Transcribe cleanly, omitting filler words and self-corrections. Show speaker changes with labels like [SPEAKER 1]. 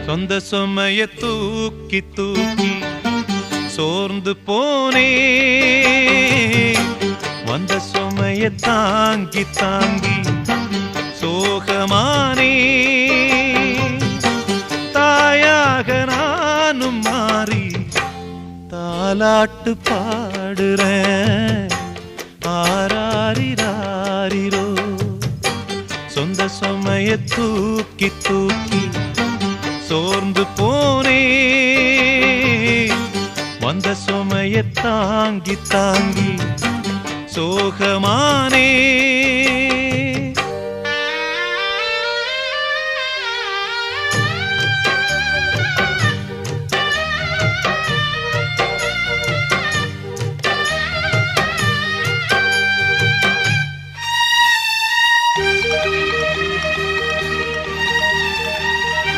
[SPEAKER 1] சொந்த சுமைய தூக்கி தூக்கி சோர்ந்து போனே, வந்த சுமைய தாங்கி தாங்கி சோகமானே. தாயாக நானும் மாறி தாலாட்டு பாடுறேன், ஆராரிராரிரோ. சொந்த சுமைய தூக்கி தூக்கி சோர்ந்து போனே, வந்த சுமைய தாங்கி தாங்கி சோகமானே.